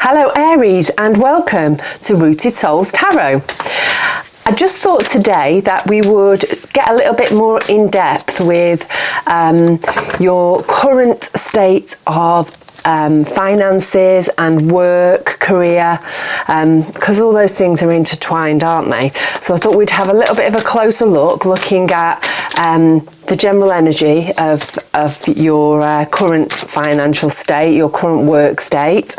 Hello Aries, and welcome to Rooted Souls Tarot. I just thought today that we would get a little bit more in depth with your current state of finances and work, career, because all those things are intertwined, aren't they? So I thought we'd have a little bit of a closer look, looking at the general energy of your current financial state, your current work state,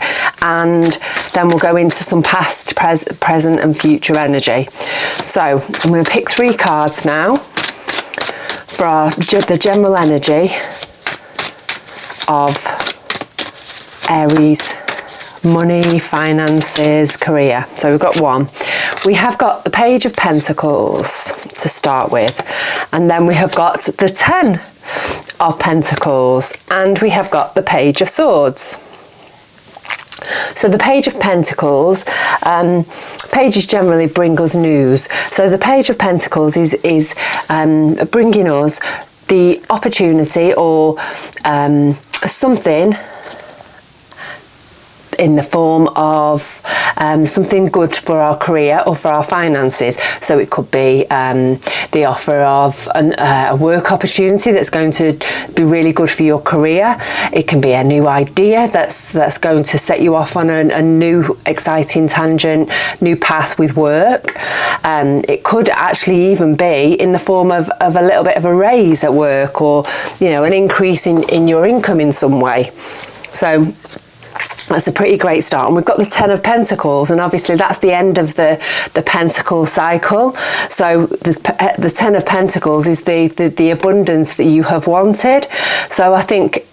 and then we'll go into some past, present and future energy. So I'm going to pick 3 cards now for the general energy of Aries, money, finances, career. So we've got 1. We have got the Page of Pentacles to start with, and then we have got the 10 of Pentacles, and we have got the Page of Swords. So the Page of Pentacles, pages generally bring us news. So the Page of Pentacles is bringing us the opportunity or something in the form of something good for our career or for our finances. So it could be the offer of a work opportunity that's going to be really good for your career. It can be a new idea that's going to set you off on a new exciting tangent, new path with work. It could actually even be in the form of a little bit of a raise at work, or an increase in your income in some way. So that's a pretty great start. And we've got the 10 of Pentacles, and obviously that's the end of the pentacle cycle. So the 10 of Pentacles is the abundance that you have wanted. So I think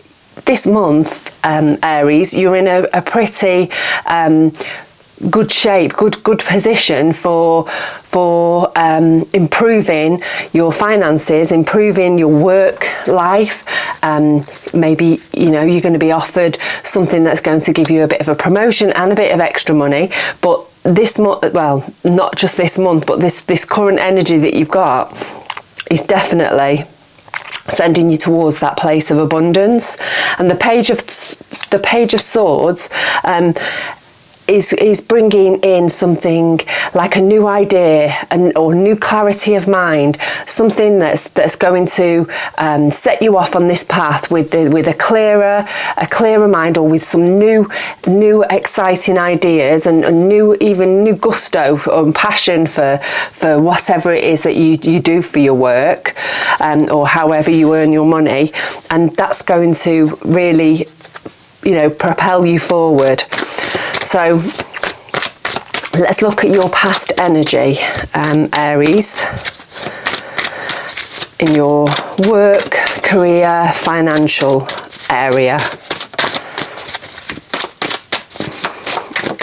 this month, Aries, you're in a pretty good shape, good position for improving your finances, improving your work life. Maybe you're going to be offered something that's going to give you a bit of a promotion and a bit of extra money. But this month, well, not just this month, but this current energy that you've got is definitely sending you towards that place of abundance. And the Page of Swords is bringing in something like a new idea or new clarity of mind, something that's going to set you off on this path with a clearer mind, or with some new exciting ideas and new gusto and passion for whatever it is that you do for your work, or however you earn your money, and that's going to really propel you forward. So let's look at your past energy, Aries, in your work, career, financial area.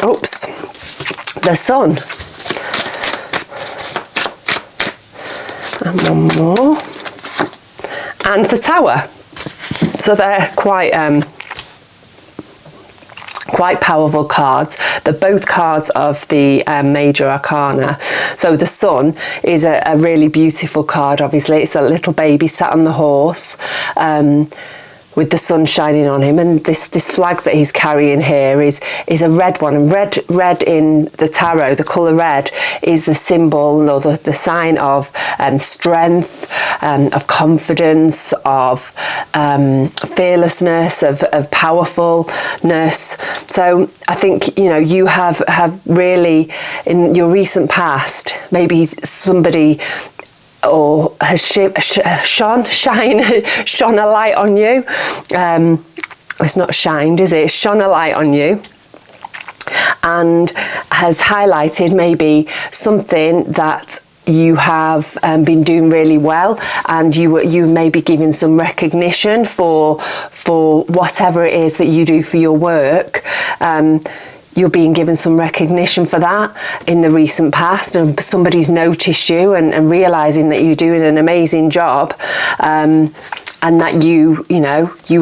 Oops, the Sun. And 1 more. And the Tower. So they're quite powerful cards. They're both cards of the major arcana. So the Sun is a really beautiful card. Obviously it's a little baby sat on the horse, with the sun shining on him, and this flag that he's carrying here is a red one. And red in the tarot, the colour red, is the symbol or the sign of strength, of confidence, of fearlessness, of powerfulness. So I think you have really, in your recent past, maybe somebody or has shone a light on you. It's not shined, is it? It's shone a light on you, and has highlighted maybe something that you have been doing really well, and you may be given some recognition for whatever it is that you do for your work. You're being given some recognition for that in the recent past, and somebody's noticed you and realising that you're doing an amazing job, and that you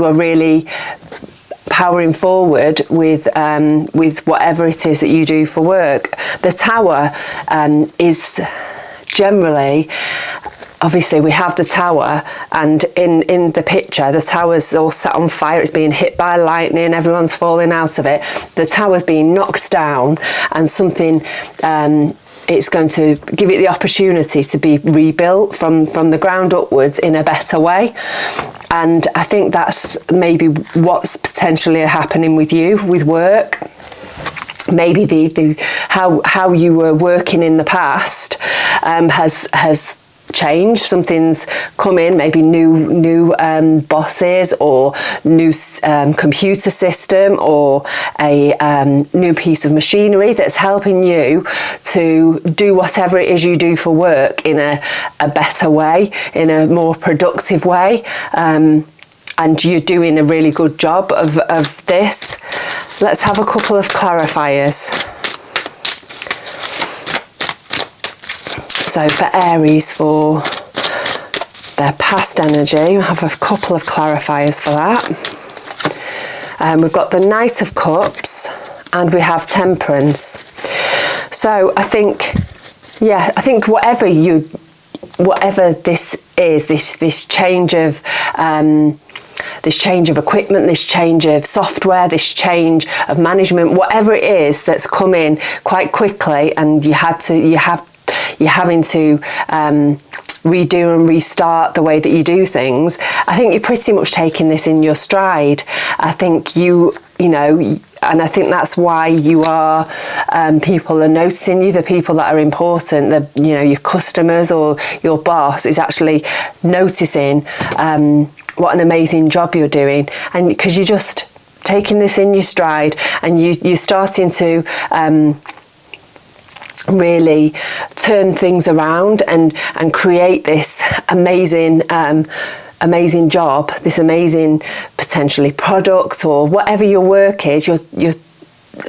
are really powering forward with whatever it is that you do for work. The Tower is generally obviously we have the tower, and in the picture the tower's all set on fire, it's being hit by lightning, everyone's falling out of it. The tower's being knocked down, and something it's going to give it the opportunity to be rebuilt from the ground upwards in a better way. And I think that's maybe what's potentially happening with you with work. Maybe the how you were working in the past has changed. Something's come in, maybe new bosses, or new computer system, or a new piece of machinery that's helping you to do whatever it is you do for work in a better way, in a more productive way. And you're doing a really good job of this. Let's have a couple of clarifiers. So for Aries, for their past energy, we have a couple of clarifiers for that. We've got the Knight of Cups, and we have Temperance. So I think whatever this is, this change of equipment, this change of software, this change of management, whatever it is that's come in quite quickly, and you're having to redo and restart the way that you do things. I think you're pretty much taking this in your stride. I think you know, and I think that's why you are, people are noticing you, the people that are important, your customers or your boss is actually noticing what an amazing job you're doing. And because you're just taking this in your stride, and you're starting to really turn things around and create this amazing job, this amazing potentially product, or whatever your work is. You're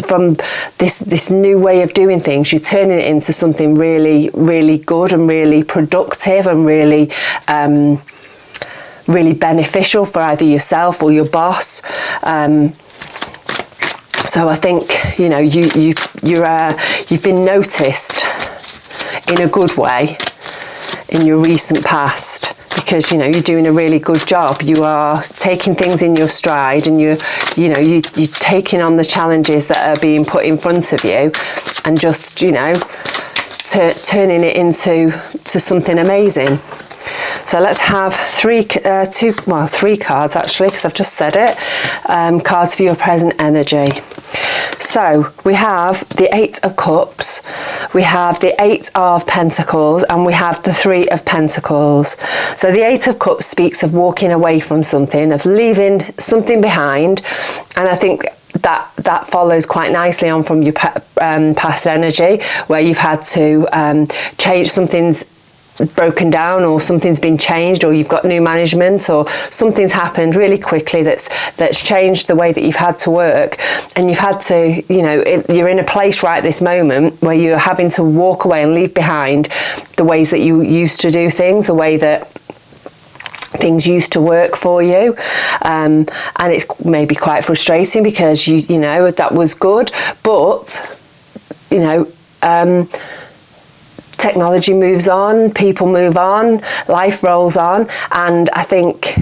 from this new way of doing things, you're turning it into something really, really good and really productive and really really beneficial for either yourself or your boss. So I think you've been noticed in a good way in your recent past, because you're doing a really good job. You are taking things in your stride, and you're taking on the challenges that are being put in front of you, and just turning it into something amazing. So let's have three cards actually, because I've just said it. Cards for your present energy. So we have the Eight of Cups, we have the Eight of Pentacles, and we have the Three of Pentacles. So the Eight of Cups speaks of walking away from something, of leaving something behind, and I think that follows quite nicely on from your past energy, where you've had to change, something's broken down, or something's been changed, or you've got new management, or something's happened really quickly that's changed the way that you've had to work, and you've had to, you're in a place right this moment where you're having to walk away and leave behind the ways that you used to do things, the way that things used to work for you, and it's maybe quite frustrating, because you that was good, but technology moves on, people move on, life rolls on, and I think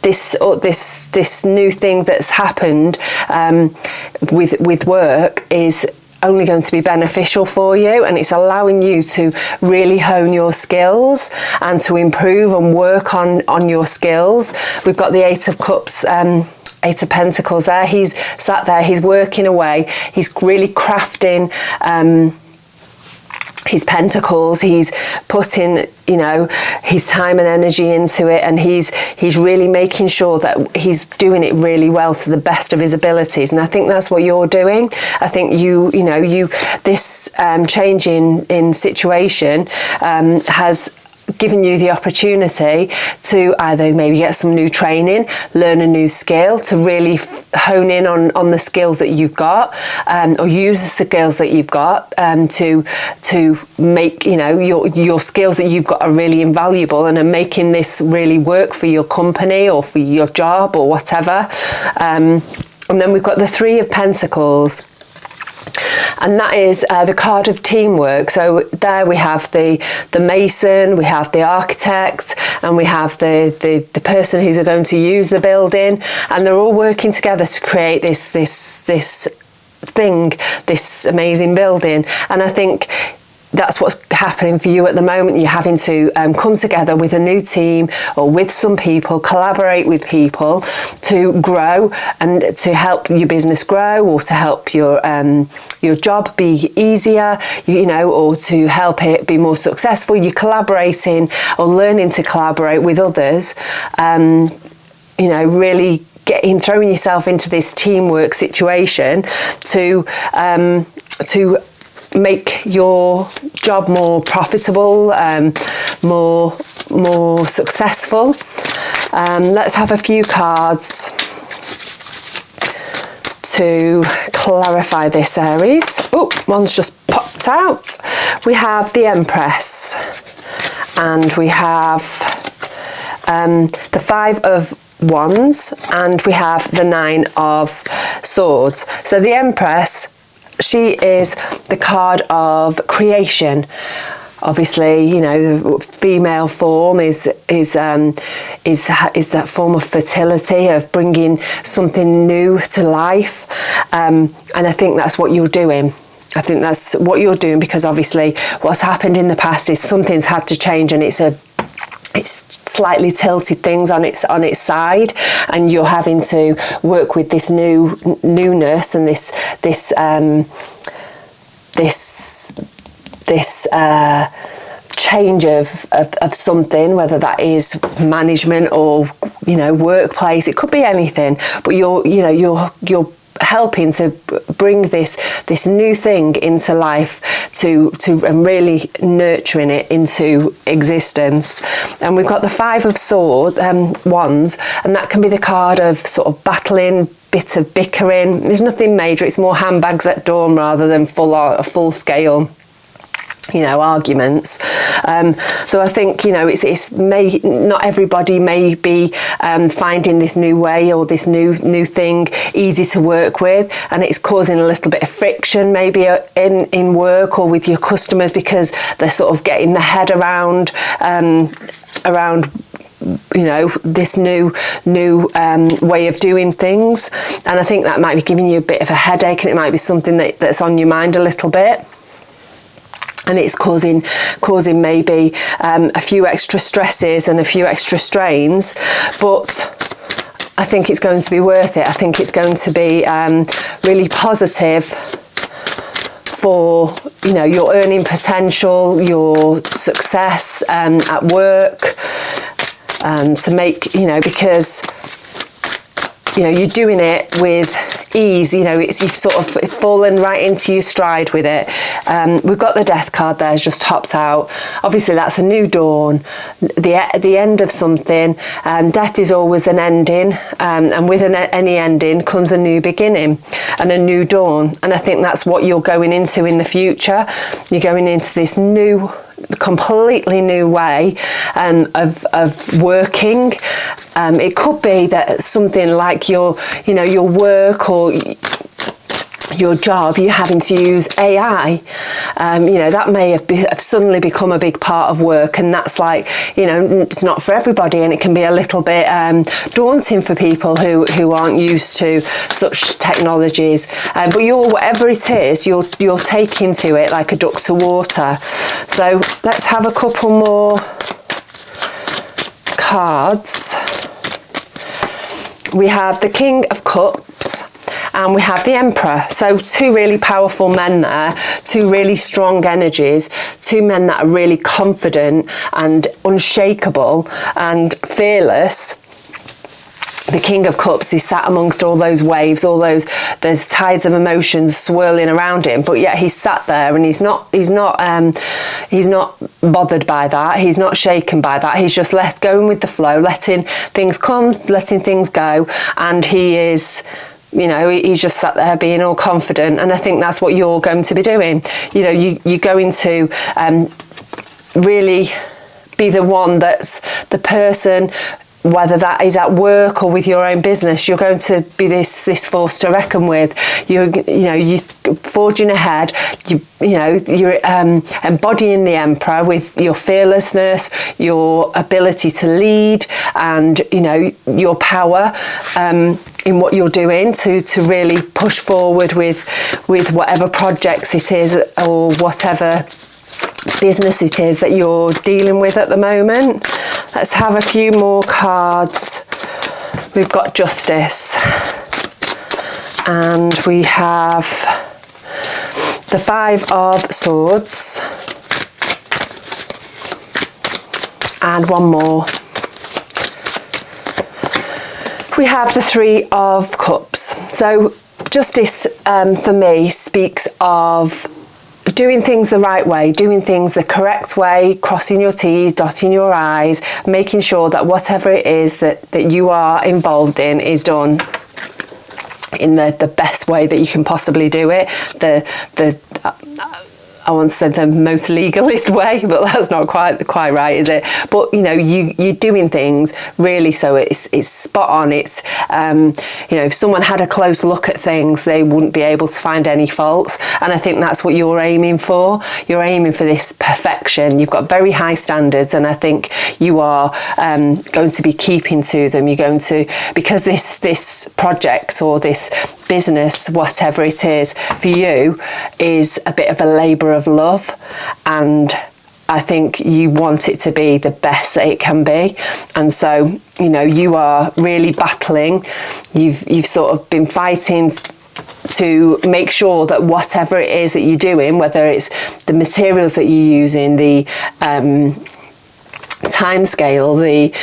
this new thing that's happened with work is only going to be beneficial for you, and it's allowing you to really hone your skills and to improve and work on your skills. We've got the Eight of Cups, Eight of Pentacles there. He's sat there, he's working away, he's really crafting his pentacles, he's putting his time and energy into it, and he's really making sure that he's doing it really well to the best of his abilities. And I think that's what you're doing. I think this change in situation has given you the opportunity to either maybe get some new training, learn a new skill, to really hone in on the skills that you've got, or use the skills that you've got to make your skills that you've got are really invaluable and are making this really work for your company or for your job or whatever. And then we've got the Three of Pentacles. and that is the card of teamwork. So there we have the mason, we have the architect, and we have the person who's going to use the building, and they're all working together to create this amazing building. And I think that's what's happening for you at the moment. You're having to come together with a new team or with some people, collaborate with people to grow and to help your business grow, or to help your job be easier, or to help it be more successful. You're collaborating or learning to collaborate with others, really throwing yourself into this teamwork situation to make your job more profitable, more successful. Let's have a few cards to clarify this, Aries. Oh, one's just popped out. We have the Empress, and we have the Five of Wands, and we have the Nine of Swords. So the Empress, she is the card of creation. Obviously, the female form is that form of fertility, of bringing something new to life, and I think that's what you're doing. I think that's what you're doing, because obviously what's happened in the past is something's had to change, and it's slightly tilted things on its side, and you're having to work with this newness and this change of something, whether that is management or workplace. It could be anything, but you're helping to bring this new thing into life, and really nurturing it into existence. And we've got the Five of Wands, and that can be the card of sort of battling, bit of bickering. There's nothing major, it's more handbags at dawn rather than full scale arguments. So I think not everybody may be finding this new way or this new thing easy to work with, and it's causing a little bit of friction maybe in work or with your customers, because they're sort of getting their head around this new way of doing things. And I think that might be giving you a bit of a headache, and it might be something that's on your mind a little bit. And it's causing maybe a few extra stresses and a few extra strains, but I think it's going to be worth it. I think it's going to be really positive for your earning potential, your success at work, to make because you're doing it with ease. You've sort of fallen right into your stride with it. We've got the Death card there, just hopped out. Obviously that's a new dawn, the end of something. Death is always an ending, and with any ending comes a new beginning and a new dawn. And I think that's what you're going into in the future. You're going into this completely new way of working. It could be that something like your work or your job, you're having to use AI. That may have suddenly become a big part of work, and that's it's not for everybody, and it can be a little bit daunting for people who aren't used to such technologies. But whatever it is, you're taking to it like a duck to water. So let's have a couple more cards. We have the King of Cups, and we have the Emperor. So two really powerful men there, two really strong energies, two men that are really confident and unshakable and fearless. The King of Cups is sat amongst all those waves, there's tides of emotions swirling around him, but yet he's sat there and he's not bothered by that. He's not shaken by that. He's just going with the flow, letting things come, letting things go, and he is. He's just sat there being all confident, and I think that's what you're going to be doing. You're going to really be the one that's the person whether that is at work or with your own business, you're going to be this force to reckon with. You're forging ahead. You're embodying the Emperor with your fearlessness, your ability to lead, and your power in what you're doing to really push forward with whatever projects it is or whatever business it is that you're dealing with at the moment. Let's have a few more cards. We've got Justice, and we have the Five of Swords, and one more. We have the Three of Cups. So Justice for me speaks of doing things the right way, doing things the correct way, crossing your T's, dotting your I's, making sure that whatever it is that you are involved in is done in the best way that you can possibly do it. I want to say the most legalist way, but that's not quite right, is it? But you're doing things really so it's spot on. It's if someone had a close look at things, they wouldn't be able to find any faults. And I think that's what you're aiming for. You're aiming for this perfection. You've got very high standards, and I think you are going to be keeping to them. You're going to, because this project or this business, whatever it is for you, is a bit of a labour of love, and I think you want it to be the best that it can be. And so you are really battling. You've sort of been fighting to make sure that whatever it is that you're doing, whether it's the materials that you're using, the time scale, the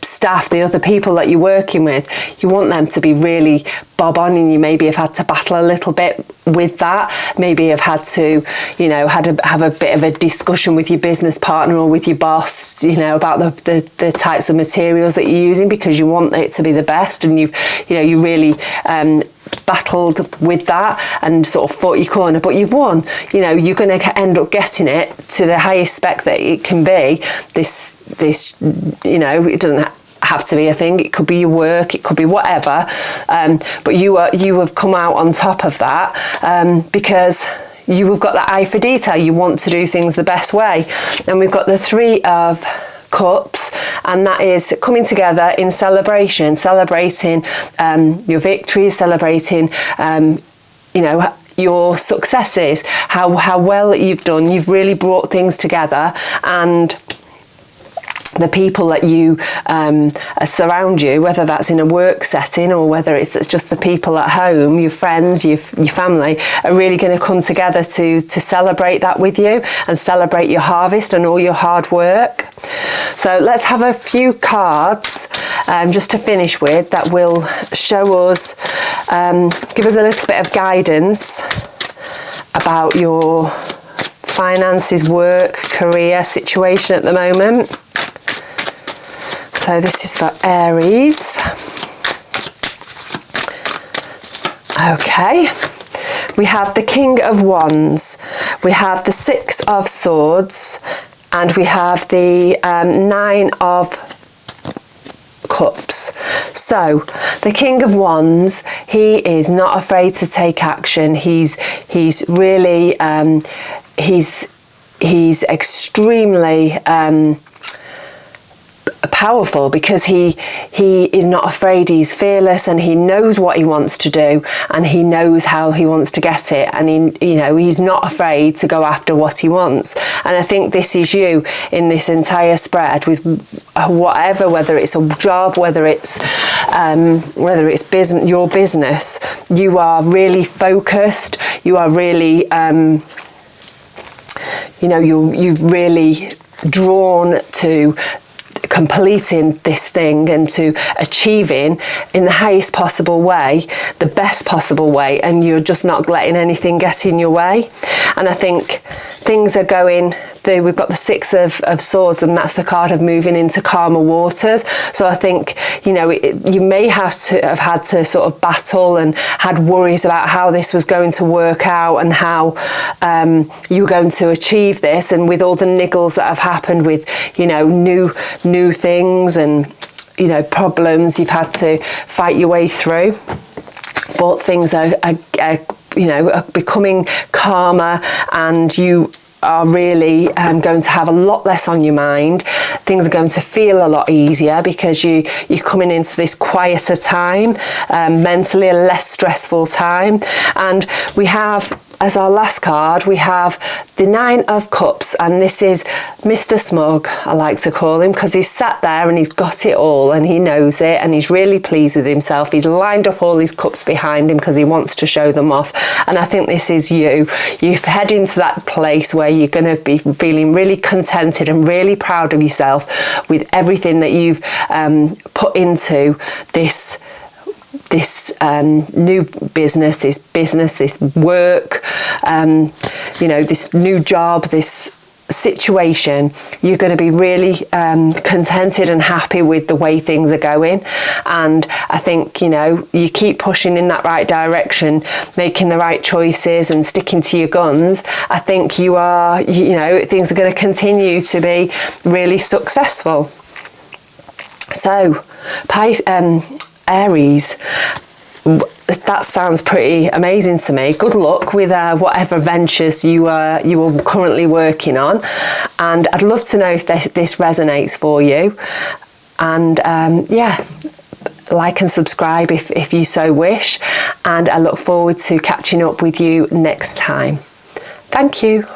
staff, the other people that you're working with, you want them to be really bob on, and you maybe have had to battle a little bit with that. Maybe have had to, have a bit of a discussion with your business partner or with your boss, about the types of materials that you're using, because you want it to be the best, and you really battled with that and sort of fought your corner, but you've won. You're going to end up getting it to the highest spec that it can be. This it doesn't have to be a thing. It could be your work, it could be whatever, but you have come out on top of that because you have got that eye for detail. You want to do things the best way. And we've got the Three of Cups, and that is coming together in celebrating your victories, celebrating your successes, how well you've done. You've really brought things together, and the people that you surround you, whether that's in a work setting or whether it's just the people at home, your friends, your family, are really going to come together to celebrate that with you and celebrate your harvest and all your hard work. So let's have a few cards just to finish with that will show us, give us a little bit of guidance about your finances, work, career situation at the moment. So this is for Aries. Okay, we have the King of Wands, we have the Six of Swords, and we have the Nine of Cups. So the King of Wands, he is not afraid to take action. He's really he's extremely powerful, because he is not afraid. He's fearless, and he knows what he wants to do, and he knows how he wants to get it, and he's not afraid to go after what he wants. And I think this is you in this entire spread with whatever, whether it's a job, whether it's business, your business. You are really focused. You are really you've really drawn to completing this thing and to achieving in the highest possible way, the best possible way, and you're just not letting anything get in your way. And I think things are going we've got the Six of Swords, and that's the card of moving into calmer waters. So I think, you know, you may have had to sort of battle and had worries about how this was going to work out and how you were going to achieve this, and with all the niggles that have happened with, you know, new things and, you know, problems you've had to fight your way through. But things are you know, are becoming calmer, and you are really going to have a lot less on your mind. Things are going to feel a lot easier because you're coming into this quieter time, mentally a less stressful time. And we have, as our last card, we have the Nine of Cups, and this is Mr. Smug, I like to call him, because he's sat there and he's got it all and he knows it and he's really pleased with himself. He's lined up all his cups behind him because he wants to show them off. And I think this is you. You've head into that place where you're going to be feeling really contented and really proud of yourself with everything that you've put into this new business, this work, you know, this new job, this situation. You're going to be really contented and happy with the way things are going. And I think, you know, you keep pushing in that right direction, making the right choices and sticking to your guns. I think you are, you know, things are going to continue to be really successful. So, Aries, that sounds pretty amazing to me. Good luck with whatever ventures you are currently working on, and I'd love to know if this resonates for you. And yeah, like and subscribe if you so wish, and I look forward to catching up with you next time. Thank you.